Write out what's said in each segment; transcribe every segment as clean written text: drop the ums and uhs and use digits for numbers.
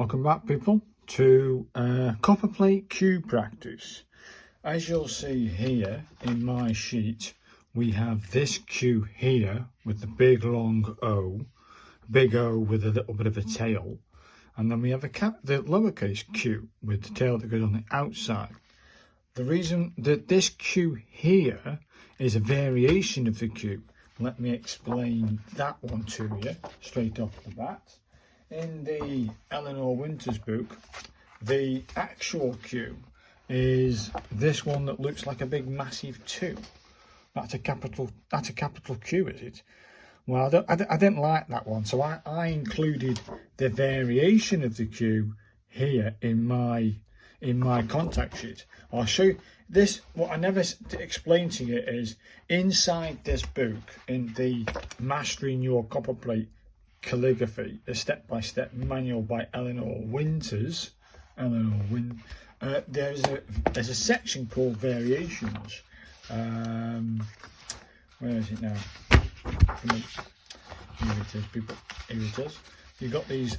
Welcome back, people, to Copperplate cube practice. As you'll see here in my sheet, we have this cue here with the big long O, big O with a little bit of a tail, and then we have the lowercase q with the tail that goes on the outside. The reason that this cue here is a variation of the cue, let me explain that one to you straight off the bat. In the Eleanor Winters book, the actual cue is this one that looks like a big massive 2. That's a capital Q, is it? Well, I didn't like that one, so I included the variation of the cue here in my contact sheet. I'll show you this. What I never explained to you is inside this book, in the Mastering Your Copperplate Calligraphy, a step-by-step manual by Eleanor Winters. There's a section called Variations. Where is it now? Here it is, people. Here it is. You've got the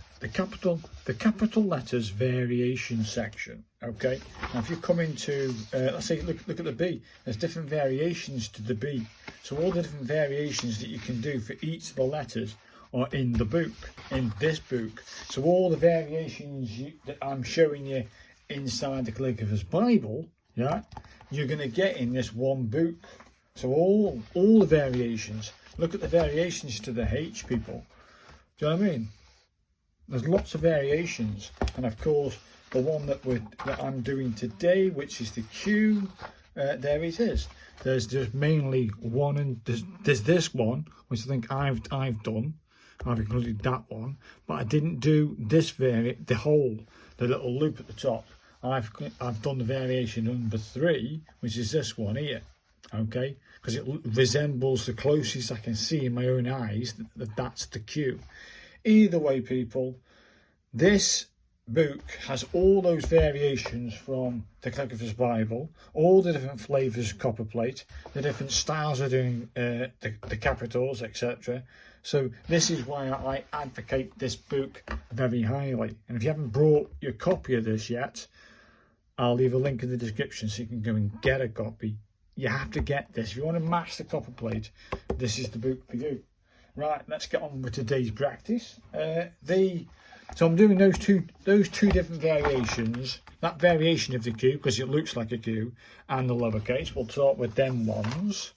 capital letters variation section. Okay. Now, if you come into, let's say, look at the B. There's different variations to the B. So all the different variations that you can do for each of the letters are in the book, in this book. So all the variations that I'm showing you inside the Calligrapher's Bible, yeah, you're going to get in this one book. So all the variations. Look at the variations to the H, people. Do you know what I mean? There's lots of variations, and of course the one that I'm doing today, which is the Q, there it is. There's just mainly one, and there's this one, which I think I've done. I've included that one, but I didn't do this the little loop at the top. I've done the variation number 3, which is this one here, okay, because it resembles the closest I can see in my own eyes that's the cue. Either way, people, this book has all those variations from the Calligrapher's Bible, all the different flavours of copperplate, the different styles of doing the capitals, etc. So this is why I advocate this book very highly. And if you haven't brought your copy of this yet, I'll leave a link in the description so you can go and get a copy. You have to get this. If you want to match the copperplate, this is the book for you. Right, let's get on with today's practice. So I'm doing those two different variations. That variation of the Q, because it looks like a Q, and the lowercase. We'll start with them ones.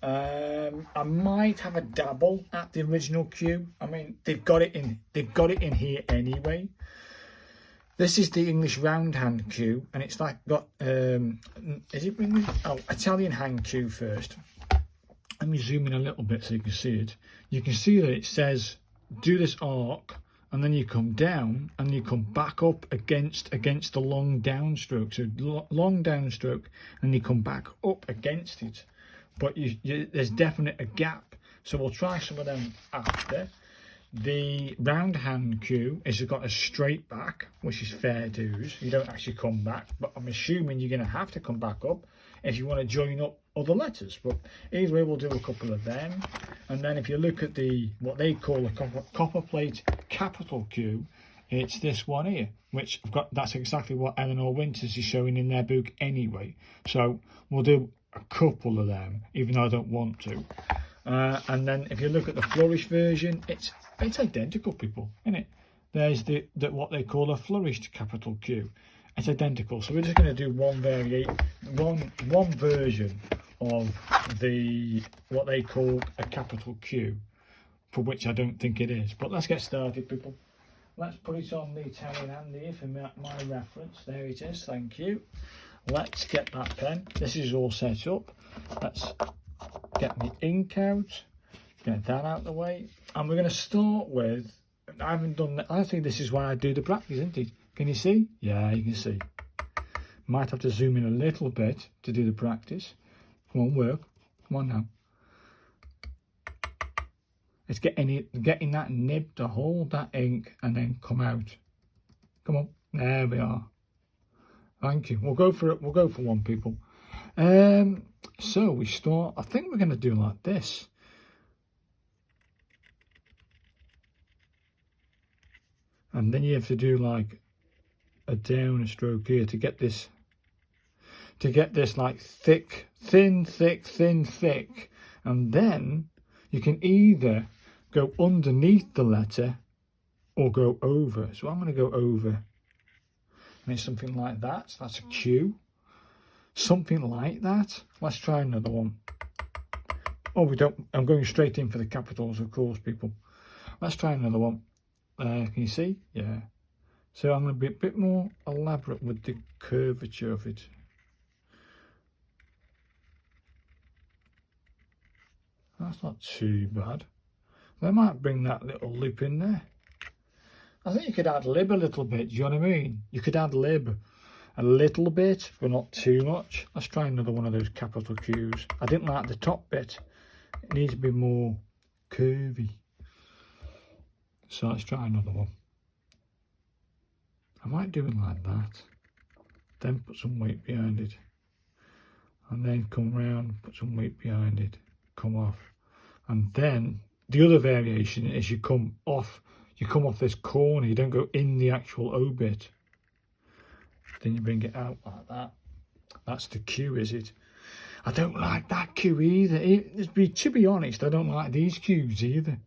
I might have a dabble at the original Q. I mean, they've got it in here anyway. This is the English round hand Q, and it's like got is it English? Oh, Italian hand Q first. Let me zoom in a little bit so you can see it. You can see that it says do this arc, and then you come down and you come back up against the long downstroke. So long downstroke, and you come back up against it. But there's definitely a gap. So we'll try some of them after. The round hand cue has got a straight back, which is fair dues. You don't actually come back, but I'm assuming you're going to have to come back up if you want to join up other letters. But either way, we'll do a couple of them. And then if you look at what they call a copperplate capital Q, it's this one here, which that's exactly what Eleanor Winters is showing in their book anyway. So we'll do a couple of them, even though I don't want to. And then if you look at the flourish version, it's identical, people, isn't it? There's what they call a flourished capital Q. It's identical. So we're just going to do one version of what they call a capital Q, for which I don't think it is. But let's get started, people. Let's put it on the Italian hand here for my reference. There it is. Thank you. Let's get that pen. This is all set up. Let's get the ink out, get that out of the way, and we're going to start with, I haven't done that. I think this is why I do the practice, isn't it? Can you see? Yeah, you can see. Might have to zoom in a little bit to do the practice. Come on, work. Come on now. It's getting that nib to hold that ink and then come out. Come on. There we are. Thank you. We'll go for it. We'll go for one, people. So we start, I think we're going to do like this. And then you have to do like a down stroke here to get this like thick, thin, thick, thin, thick. And then you can either go underneath the letter or go over. So I'm going to go over. And it's something like that. So that's a Q. Something like that. Let's try another one. Oh, we don't. I'm going straight in for the capitals, of course, people. Let's try another one. Can you see? Yeah. So I'm going to be a bit more elaborate with the curvature of it. That's not too bad. They might bring that little lip in there. I think you could add lib a little bit, do you know what I mean? You could add lib a little bit, but not too much. Let's try another one of those capital Qs. I didn't like the top bit. It needs to be more curvy. So let's try another one. I might do it like that. Then put some weight behind it. And then come round, put some weight behind it. Come off. And then the other variation is you come off this corner. You don't go in the actual O bit. Then you bring it out like that. That's the Q, is it? I don't like that Q either. To be honest, I don't like these Qs either.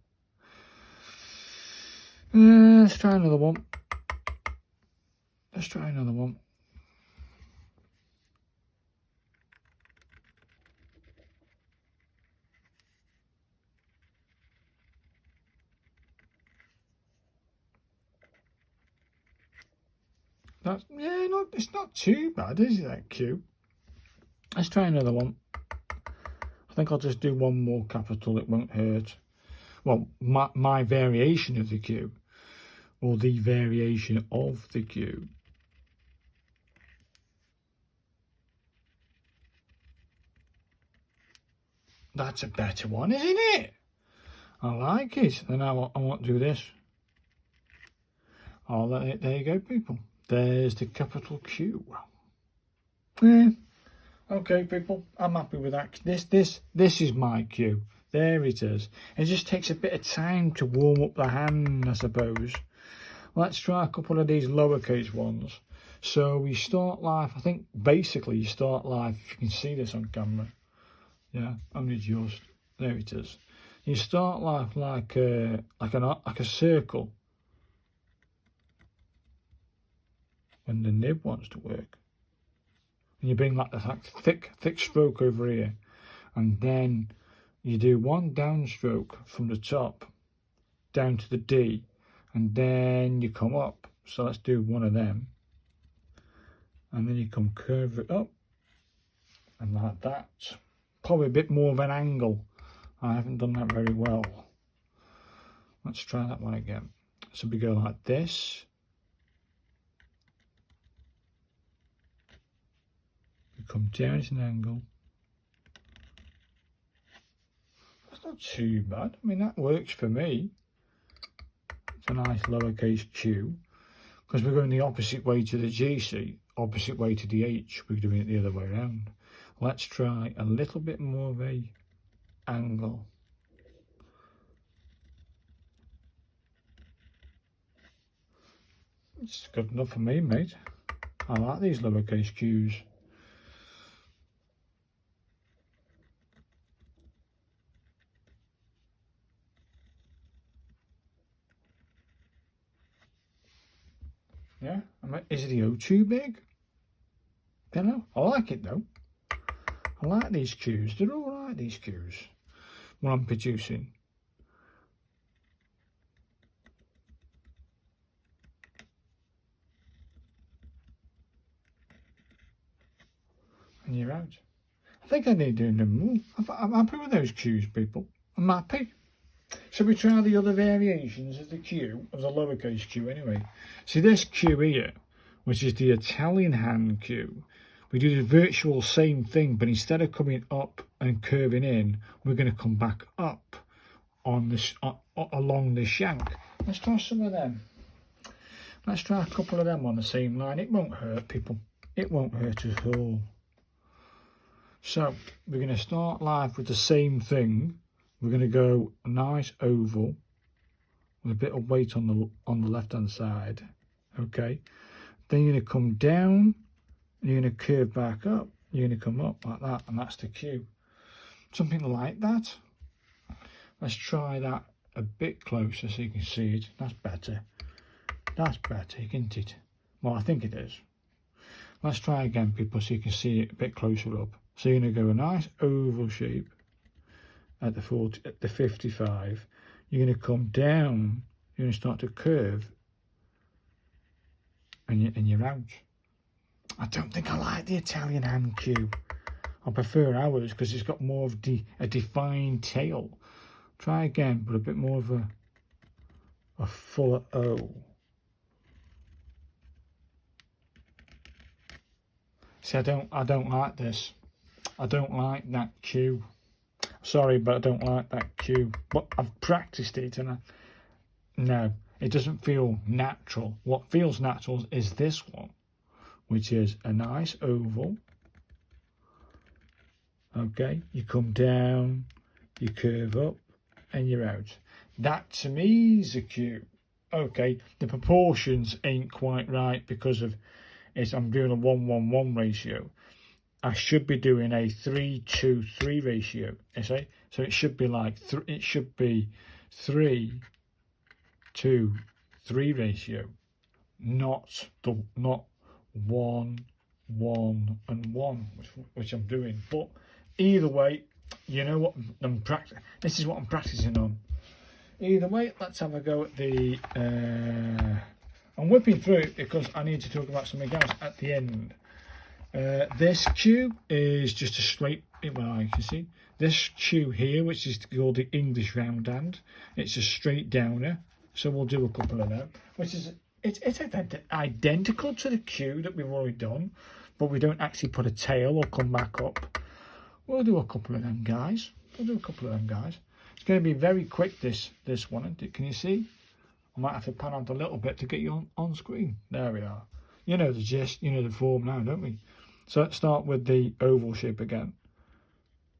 Let's try another one. Let's try another one. That's, yeah, no, it's not too bad, is it, that Q? Let's try another one. I think I'll just do one more capital, it won't hurt. Well, my variation of the Q, or the variation of the Q. That's a better one, isn't it? I like it. Then I want to do this. Oh, there you go, people. There's the capital Q. Yeah. Okay, people. I'm happy with that. This is my Q. There it is. It just takes a bit of time to warm up the hand, I suppose. Let's try a couple of these lowercase ones. So we start live. I think basically you start live. If you can see this on camera. Yeah, only just. There it is. You start life like a circle. When the nib wants to work, and you bring like a thick stroke over here, and then you do one downstroke from the top down to the D, and then you come up. So let's do one of them, and then you come curve it up, and like that. Probably a bit more of an angle. I haven't done that very well. Let's try that one again. So we go like this. Come down at an angle. That's not too bad. I mean, that works for me. It's a nice lowercase q. Because we're going the opposite way to the GC, opposite way to the H. We're doing it the other way around. Let's try a little bit more of a angle. It's good enough for me, mate. I like these lowercase q's. Yeah, is the O too big? Don't know. I like it though. I like these cues. They're all right, these cues, when I'm producing. And you're out. I think I need doing them more. I'm happy with those cues, people. I'm happy. Shall we try the other variations of the Q, of the lowercase q anyway? See this Q here, which is the Italian hand Q. We do the virtual same thing, but instead of coming up and curving in, we're going to come back up on this along the shank. Let's try some of them. Let's try a couple of them on the same line. It won't hurt, people. It won't hurt at all. So we're going to start live with the same thing. We're going to go a nice oval with a bit of weight on the left hand side. Okay, then you're going to come down and you're going to curve back up. You're going to come up like that, and that's the cue. Something like that. Let's try that a bit closer so you can see it. That's better. That's better, isn't it? Well, I think it is. Let's try again, people, so you can see it a bit closer up. So you're going to go a nice oval shape at the 55. You're going to come down. You're going to start to curve, and you're out. I don't think I like the Italian hand cue. I prefer ours because it's got more of a defined tail. Try again, but a bit more of a fuller O. See, I don't like this. I don't like that cue. Sorry, but I don't like that cue. But I've practiced it, and no, it doesn't feel natural. What feels natural is this one, which is a nice oval. Okay, you come down, you curve up, and you're out. That to me is a cue. Okay, the proportions ain't quite right because of I'm doing a 1-1-1 ratio. I should be doing a 3-2-3 ratio. You see? So it should be like 3-2-3 ratio, not 1-1 and 1, which I'm doing. But either way, you know what this is what I'm practicing on. Either way, let's have a go at the I'm whipping through it because I need to talk about something else at the end. This cue is just a straight, well, you can see this cue here, which is called the English round hand. It's a straight downer, so we'll do a couple of them, which is it's identical to the cue that we've already done, but we don't actually put a tail or come back up. We'll do a couple of them, guys. It's going to be very quick, this one. Can you see? I might have to pan out a little bit to get you on screen. There we are. You know the gist, you know the form now, don't we? So let's start with the oval shape again,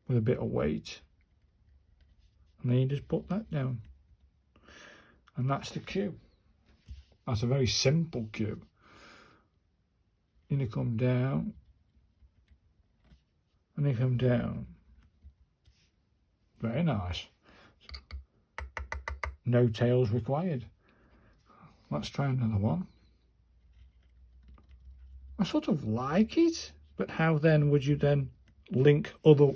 with a bit of weight. And then you just put that down. And that's the cue. That's a very simple cue. Then you come down. And you come down. Very nice. No tails required. Let's try another one. I sort of like it, but how then would you then link other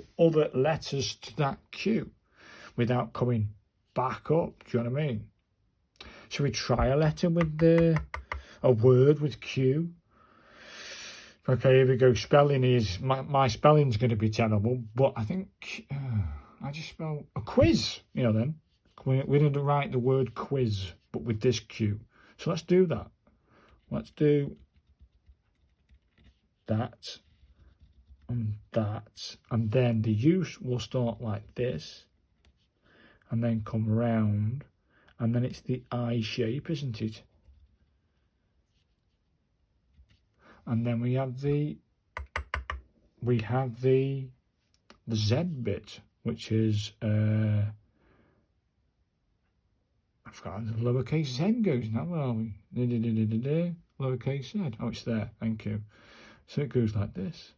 letters to that cue without coming back up? Do you know what I mean? Should we try a letter with a word with Q? Okay, here we go. Spelling is my spelling's going to be terrible, but I think I just spell a quiz. You know, then we're going to write the word quiz, but with this Q. So let's do that. Let's do that and that, and then the use will start like this and then come round, and then it's the I shape, isn't it? And then we have the Z bit, which is I forgot the lowercase z goes now. Where are we? Lowercase z. Oh, it's there. Thank you. So it goes like this.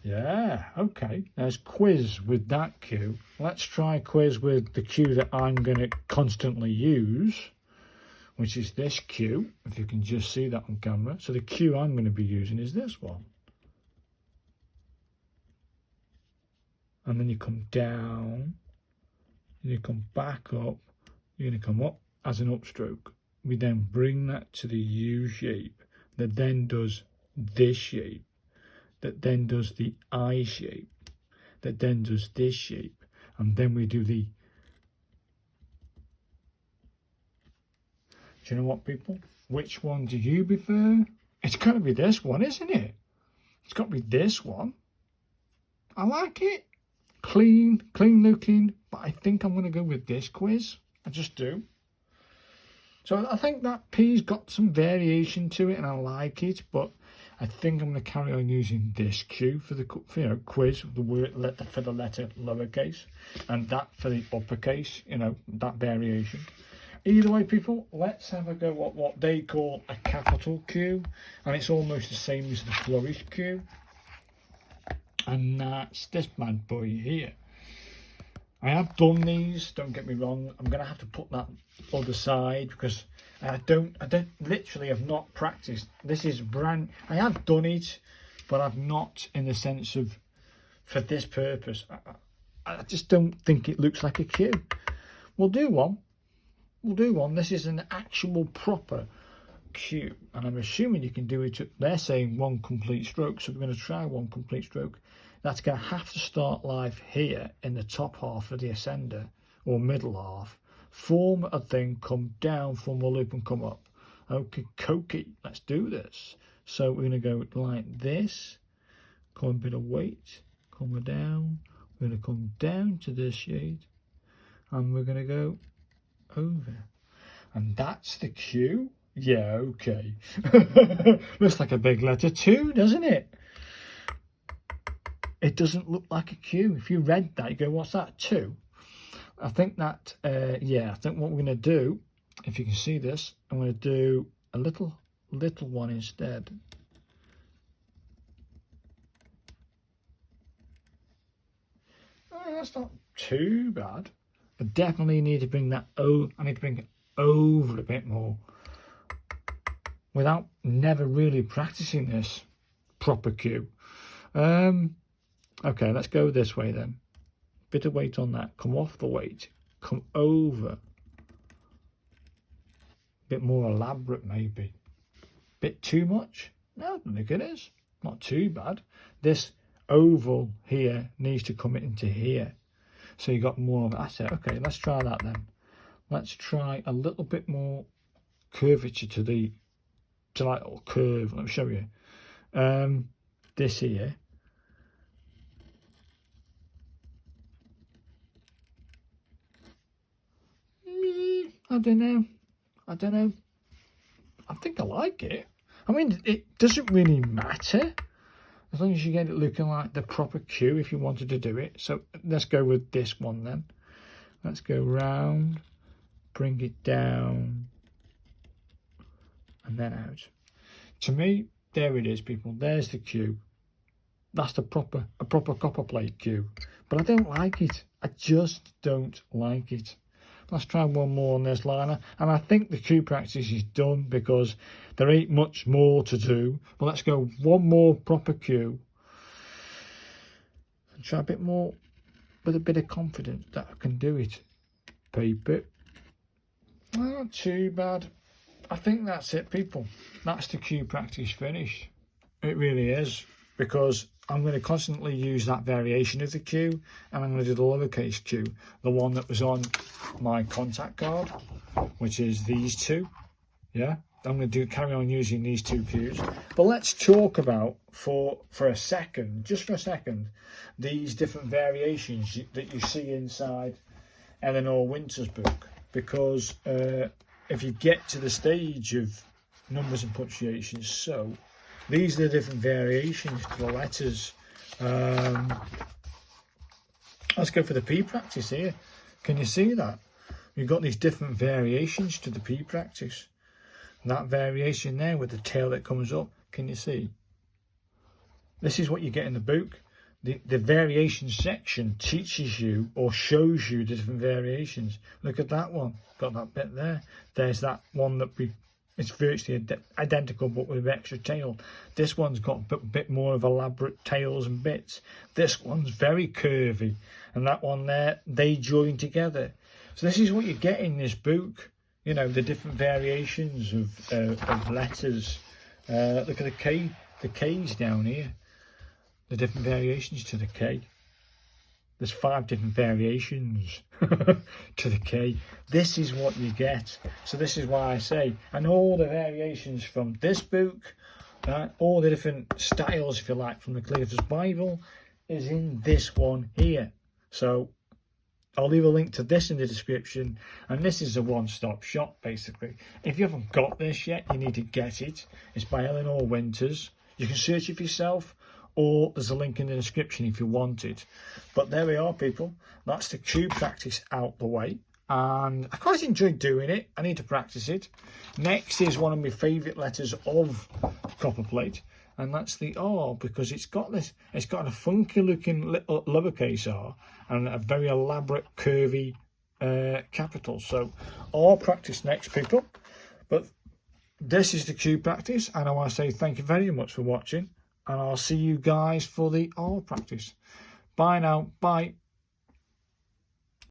Yeah, okay. There's quiz with that cue. Let's try quiz with the cue that I'm going to constantly use, which is this cue, if you can just see that on camera. So the cue I'm going to be using is this one. And then you come down, you come back up, you're going to come up as an upstroke. We then bring that to the U shape that then does this shape, that then does the I shape, that then does this shape, and then we do the... Do you know what, people? Which one do you prefer? It's got to be this one, isn't it? It's got to be this one. I like it. Clean looking, but I think I'm going to go with this quiz. I just do. So I think that P's got some variation to it and I like it, but I think I'm going to carry on using this Q for the quiz, the word for the letter lowercase, and that for the uppercase, that variation. Either way, people, let's have a go at what they call a capital Q, and it's almost the same as the flourish Q, and that's this bad boy here. I have done these, don't get me wrong. I'm going to have to put that other side because I literally have not practiced. This is I have done it, but I've not in the sense of for this purpose. I just don't think it looks like a Q. We'll do one. This is an actual proper Q, and I'm assuming you can do it. They're saying 1 complete stroke, so we're going to try 1 complete stroke. That's going to have to start live here in the top half of the ascender, or middle half, form a thing, come down, form a loop and come up. Okay, cokey, let's do this. So we're going to go like this, come a bit of weight, come down, we're going to come down to this shade, and we're going to go over. And that's the Q. Yeah, okay. Looks like a big letter 2, doesn't it? It doesn't look like a Q. If you read that, you go, what's that, 2? I think that, yeah, I think what we're going to do, if you can see this, I'm going to do a little one instead. Oh, that's not too bad. I definitely need to bring that I need to bring it over a bit more without never really practicing this proper Q. Okay, let's go this way then. Bit of weight on that. Come off the weight. Come over. Bit more elaborate maybe. Bit too much? No, I don't think it is. Not too bad. This oval here needs to come into here. So you got more of that. Okay, let's try that then. Let's try a little bit more curvature to that little curve. Let me show you. This here. I don't know. I think I like it. I mean, it doesn't really matter as long as you get it looking like the proper Q if you wanted to do it. So let's go with this one then. Let's go round, bring it down, and then out. To me, there it is, people. There's the Q. That's a proper Copperplate Q. But I don't like it. I just don't like it. Let's try one more on this liner. And I think the Q practice is done because there ain't much more to do. But let's go one more proper Q. And try a bit more with a bit of confidence that I can do it. Paper. Not too bad. I think that's it, people. That's the Q practice finished. It really is. Because I'm going to constantly use that variation of the Q, and I'm going to do the lowercase q, the one that was on my contact card, which is these two. Yeah, I'm going to carry on using these two Qs. But let's talk about for a second, just for a second, these different variations that you see inside Eleanor Winter's book, because if you get to the stage of numbers and punctuations, so these are the different variations to the letters. Let's go for the P practice here. Can you see that? You've got these different variations to the P practice. That variation there with the tail that comes up, can you see? This is what you get in the book. The variation section teaches you or shows you the different variations. Look at that one. Got that bit there. There's that one that it's virtually identical but with extra tail. This one's got a bit more of elaborate tails and bits. This one's very curvy, and that one there, they join together. So this is what you get in this book, you know, the different variations of letters. Look at the K's down here, the different variations to the K. There's 5 different variations to the K. This is what you get. So this is why I say, and all the variations from this book, all the different styles, if you like, from the Calligrapher's Bible, is in this one here. So I'll leave a link to this in the description, and this is a one-stop shop, basically. If you haven't got this yet, you need to get it. It's by Eleanor Winters. You can search it for yourself, or there's a link in the description if you want it. But there we are, people. That's the Q practice out the way. And I quite enjoyed doing it. I need to practice it. Next is one of my favourite letters of Copperplate, and that's the R, because it's got a funky looking little lowercase r and a very elaborate curvy capital. So R practice next, people. But this is the Q practice, and I want to say thank you very much for watching, and I'll see you guys for the R practice. Bye now. Bye.